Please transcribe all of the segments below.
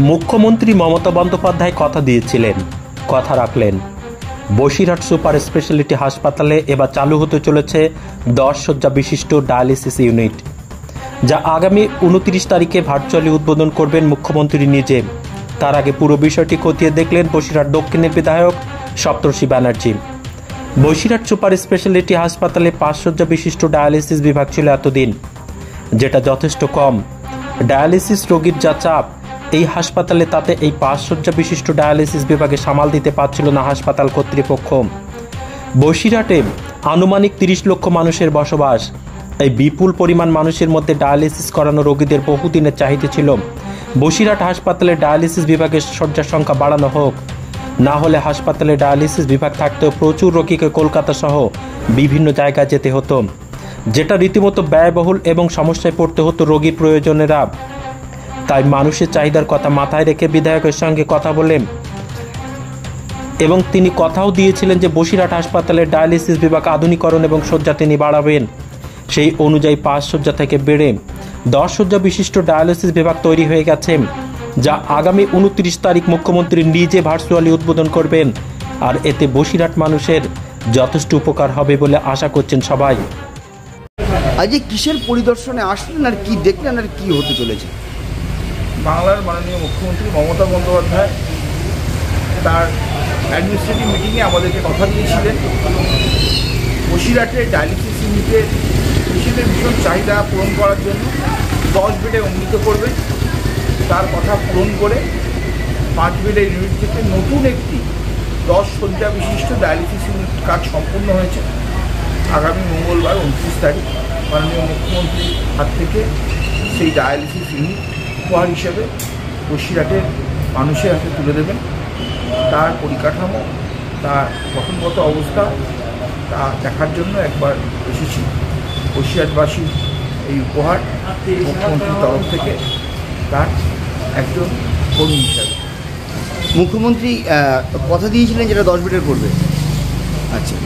মুখ্যমন্ত্রী মমতা বন্দ্যোপাধ্যায় কথা দিয়েছিলেন, কথা রাখলেন। বসিরহাট সুপার স্পেশালিটি হাসপাতালে এবার চালু হতে চলেছে 10 শয্যা বিশিষ্ট ডায়ালিসিস ইউনিট, যা আগামী 29 তারিখে ভার্চুয়ালি উদ্বোধন করবেন মুখ্যমন্ত্রী নিজে। তার আগে পুরো বিষয়টি খতিয়ে দেখলেন বসিরহাট দক্ষিণের বিধায়ক সপ্তর্ষি ব্যানার্জি। বসিরহাট সুপার স্পেশালিটি হাসপাতালে 5 শয্যা বিশিষ্ট ডায়ালিসিস বিভাগ ছিল এতদিন, যেটা যথেষ্ট কম। ডায়ালিসিস রোগীর যা চাপ এই হাসপাতালে, তাতে এই 5 শয্যা বিশিষ্ট ডায়ালিসিস বিভাগে সামাল দিতে পারছিল না হাসপাতাল কর্তৃপক্ষ। বসিরহাটে আনুমানিক 30 লক্ষ মানুষের বসবাস। এই বিপুল পরিমাণ মানুষের মধ্যে ডায়ালিসিস করানো রোগীদের বহুদিনের চাহিদা ছিল। বসিরহাট হাসপাতালে ডায়ালিসিস বিভাগের শয্যার সংখ্যা বাড়ানো হোক, না হলে হাসপাতালে ডায়ালিসিস বিভাগ থাকতেও প্রচুর রোগীকে কলকাতা সহ বিভিন্ন জায়গায় যেতে হতো, যেটা রীতিমতো ব্যয়বহুল এবং সমস্যায় পড়তে হতো রোগীর প্রয়োজনেরা। তাই মানুষের চাহিদার কথা মাথায় রেখে বিধায়কের সঙ্গে কথা বলেন এবং তিনি কথাও দিয়েছিলেন যে বসিরহাট হাসপাতালের ডায়ালিসিস বিভাগ আধুনিকরণ এবং শয্যা তিনি বাড়াবেন। সেই অনুযায়ী 5 শয্যা থেকে বেড়ে 10 শয্যা বিশিষ্ট ডায়ালিসিস বিভাগ তৈরি হয়ে গেছে, যা আগামী 29 তারিখ মুখ্যমন্ত্রী নিজে ভার্চুয়ালি উদ্বোধন করবেন। আর এতে বসিরহাট মানুষের যথেষ্ট উপকার হবে বলে আশা করছেন সবাই। আজ কিসের পরিদর্শনে আসলেন আর কি দেখলেন আর কি হতে চলেছে? বাংলার মাননীয় মুখ্যমন্ত্রী মমতা বন্দ্যোপাধ্যায় তার অ্যাডমিনিস্ট্রেটিভ মিটিংয়ে আমাদেরকে কথা দিয়েছিলেন বসিরহাটের ডায়ালিসিস ইউনিটের পেশেন্টের ভীষণ চাহিদা পূরণ করার জন্য 10 বেডে উন্নীত করবেন। তার কথা পূরণ করে 5 বেডের ইউনিট থেকে নতুন একটি 10 শয্যা বিশিষ্ট ডায়ালিসিস ইউনিট কাজ সম্পূর্ণ হয়েছে। আগামী মঙ্গলবার 29 তারিখ মাননীয় মুখ্যমন্ত্রীর হাত থেকে সেই ডায়ালিসিস ইউনিট উপহার হিসেবে বসিরহাটের মানুষের হাতে তুলে দেবেন। তার পরিকাঠামো, তার গঠনগত অবস্থা তা দেখার জন্য একবার এসেছি। বসিরহাটবাসীর এই উপহার মুখ্যমন্ত্রীর তরফ থেকে তার একজন কর্মী হিসাবে। মুখ্যমন্ত্রী কথা দিয়েছিলেন যেটা 10 বেডের করবে। আচ্ছা,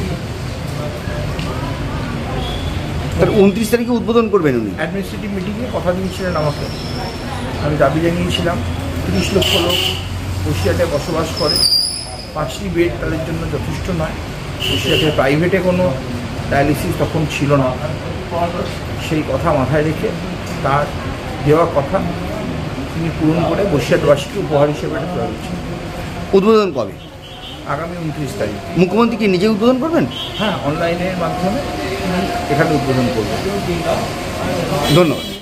তার 29 তারিখে উদ্বোধন করবেন উনি। অ্যাডমিনিস্ট্রেটিভ মিটিংয়ে কথা দিয়েছিলেন আমাকে। আমি দাবি জানিয়েছিলাম 30 লক্ষ লোক বসিরহাটে বসবাস করে, 5টি বেড তাদের জন্য যথেষ্ট নয়। বসিরহাটে প্রাইভেটে কোনো ডায়ালিসিস তখন ছিল না। সেই কথা মাথায় রেখে তার দেওয়া কথা তিনি পূরণ করে বসিরহাটবাসীকে উপহার হিসেবে এটা দেওয়া হয়েছে। উদ্বোধন কবে? আগামী 29 তারিখ। মুখ্যমন্ত্রী কি নিজে উদ্বোধন করবেন? হ্যাঁ, অনলাইনের মাধ্যমে তিনি এখানে উদ্বোধন করবেন। ধন্যবাদ।